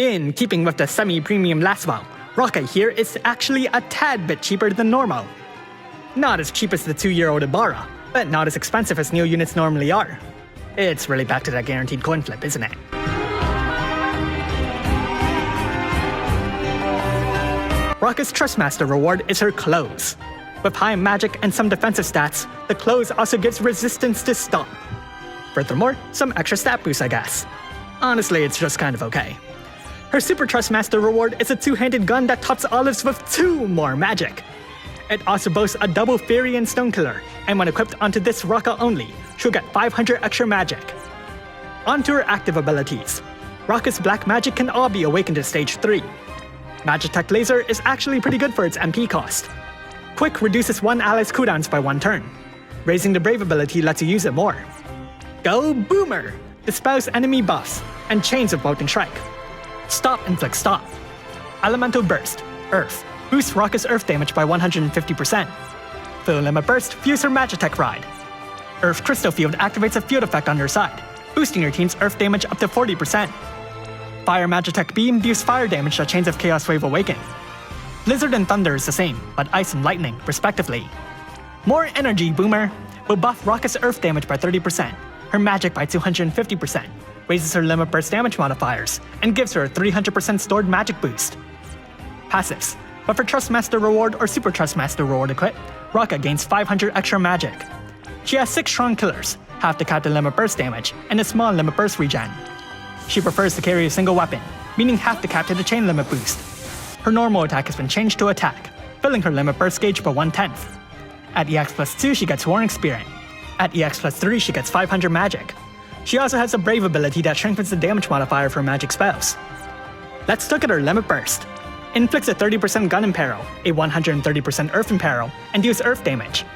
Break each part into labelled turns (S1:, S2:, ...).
S1: In keeping with the semi-premium last vow, Roca here is actually a tad bit cheaper than normal. Not as cheap as the 2-year-old Ibarra, but not as expensive as new units normally are. It's really back to that guaranteed coin flip, isn't it? Roca's Trustmaster reward is her clothes. With high magic and some defensive stats, the clothes also gives resistance to stomp. Furthermore, some extra stat boost, I guess. Honestly, it's just kind of okay. Her Super Trustmaster reward is a 2-handed gun that tops Olives with 2 more magic. It also boasts a double Fairy and Stone Killer, and when equipped onto this Roca only, she'll get 500 extra magic. Onto her active abilities. Roca's black magic can all be awakened to stage 3. Magitek Laser is actually pretty good for its MP cost. Quick reduces one ally's cooldowns by 1 turn. Raising the Brave ability lets you use it more. Go Boomer! Dispels enemy buffs, and chains of Bolting Strike. Stop inflicts stop. Elemental Burst, Earth, boosts Roca's Earth damage by 150%. Full Limit Burst fuels her Magitek Ride. Earth Crystal Field activates a field effect on your side, boosting your team's Earth damage up to 40%. Fire Magitek Beam deals fire damage to Chains of Chaos Wave Awaken. Blizzard and Thunder is the same, but Ice and Lightning, respectively. More Energy Boomer will buff Roca's Earth damage by 30%, her magic by 250%, raises her Limit Burst damage modifiers, and gives her a 300% stored magic boost. Passives. But for Trustmaster reward or Super Trustmaster reward equipped, Roca gains 500 extra magic. She has 6 strong killers, half the Captain Limit Burst damage, and a small Limit Burst regen. She prefers to carry a single weapon, meaning half the cap to the chain limit boost. Her normal attack has been changed to attack, filling her limit burst gauge by 1/10. At EX plus 2 she gets Warring Spirit. At EX plus 3 she gets 500 magic. She also has a Brave ability that strengthens the damage modifier for magic spells. Let's look at her limit burst. Inflicts a 30% gun imperil, a 130% earth imperil, and deals earth damage.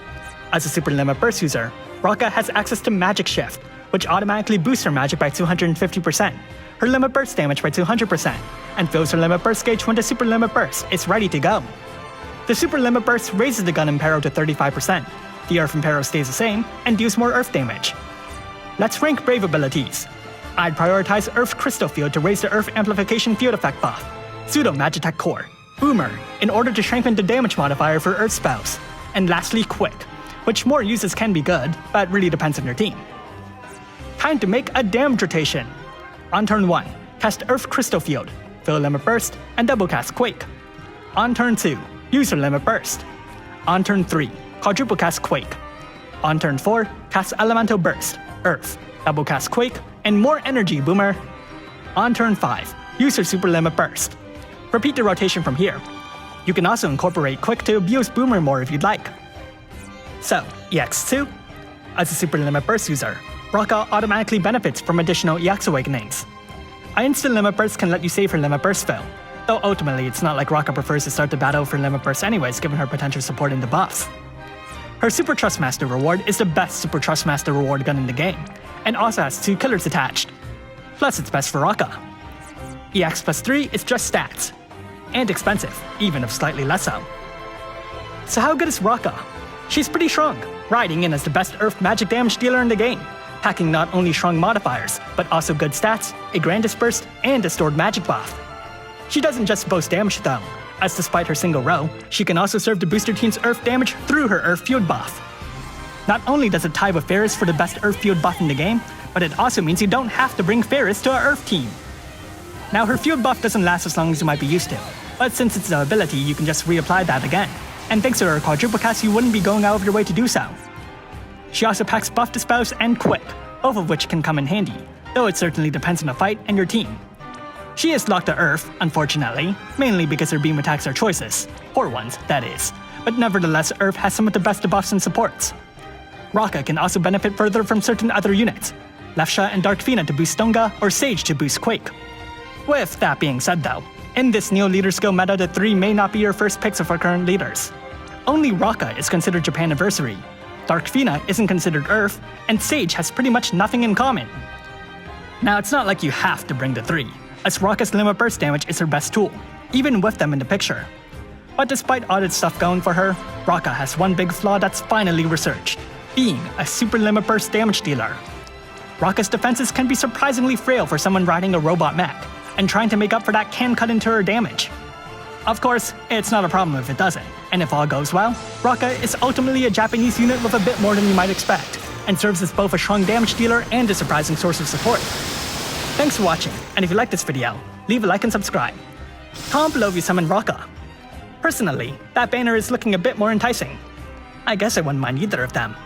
S1: As a super limit burst user, Roca has access to Magic Shift, which automatically boosts her magic by 250%, her limit burst damage by 200%, and fills her limit burst gauge when the super limit burst is ready to go. The super limit burst raises the gun imperil to 35%, the earth imperil stays the same, and deals more earth damage. Let's rank Brave abilities. I'd prioritize Earth Crystal Field to raise the Earth Amplification Field Effect buff, Pseudo Magitek Core, Boomer, in order to strengthen the damage modifier for Earth spells, and lastly Quick, which more uses can be good, but really depends on your team. Time to make a damage rotation. On turn 1, cast Earth Crystal Field, fill Limit Burst, and double cast Quake. On turn 2, use her Limit Burst. On turn 3, quadruple cast Quake. On turn 4, cast Elemental Burst, Earth, double cast Quake, and more Energy Boomer. On turn 5, use her Super Limit Burst. Repeat the rotation from here. You can also incorporate Quick to abuse Boomer more if you'd like. So, EX2. As a Super Limit Burst user, Roca automatically benefits from additional EX Awakenings. A instant Limit Burst can let you save her Limit Burst fill, though ultimately it's not like Roca prefers to start the battle for Limit Burst anyways given her potential support in the buffs. Her Super Trustmaster reward is the best Super Trustmaster reward gun in the game, and also has 2 killers attached. Plus it's best for Roca. EX plus 3 is just stats, and expensive, even if slightly less so. So how good is Roca? She's pretty strong, riding in as the best earth magic damage dealer in the game, packing not only strong modifiers, but also good stats, a grand dispersed, and a stored magic buff. She doesn't just boast damage though, as despite her single row, she can also serve to boost her team's earth damage through her earth field buff. Not only does it tie with Ferris for the best earth field buff in the game, but it also means you don't have to bring Ferris to our earth team. Now her field buff doesn't last as long as you might be used to, but since it's an ability you can just reapply that again, and thanks to her quadruple cast you wouldn't be going out of your way to do so. She also packs buff dispels and Quick, both of which can come in handy, though it certainly depends on the fight and your team. She is locked to Earth, unfortunately, mainly because her beam attacks are choices, poor ones, that is, but nevertheless Earth has some of the best debuffs and supports. Roca can also benefit further from certain other units, Lefsha and Dark Fina to boost Stonga or Sage to boost Quake. With that being said though, in this new leader skill meta the 3 may not be your first picks of our current leaders. Only Roca is considered Japaniversary, Dark Fina isn't considered Earth, and Sage has pretty much nothing in common. Now it's not like you have to bring the 3, as Roca's Limit Burst damage is her best tool, even with them in the picture. But despite all its stuff going for her, Roca has one big flaw that's finally researched, being a super Limit Burst damage dealer. Roca's defenses can be surprisingly frail for someone riding a robot mech, and trying to make up for that can cut into her damage. Of course, it's not a problem if it doesn't, and if all goes well, Roca is ultimately a Japanese unit with a bit more than you might expect, and serves as both a strong damage dealer and a surprising source of support. Thanks for watching, and if you liked this video, leave a like and subscribe. Comment below if you summon Roca. Personally, that banner is looking a bit more enticing. I guess I wouldn't mind either of them.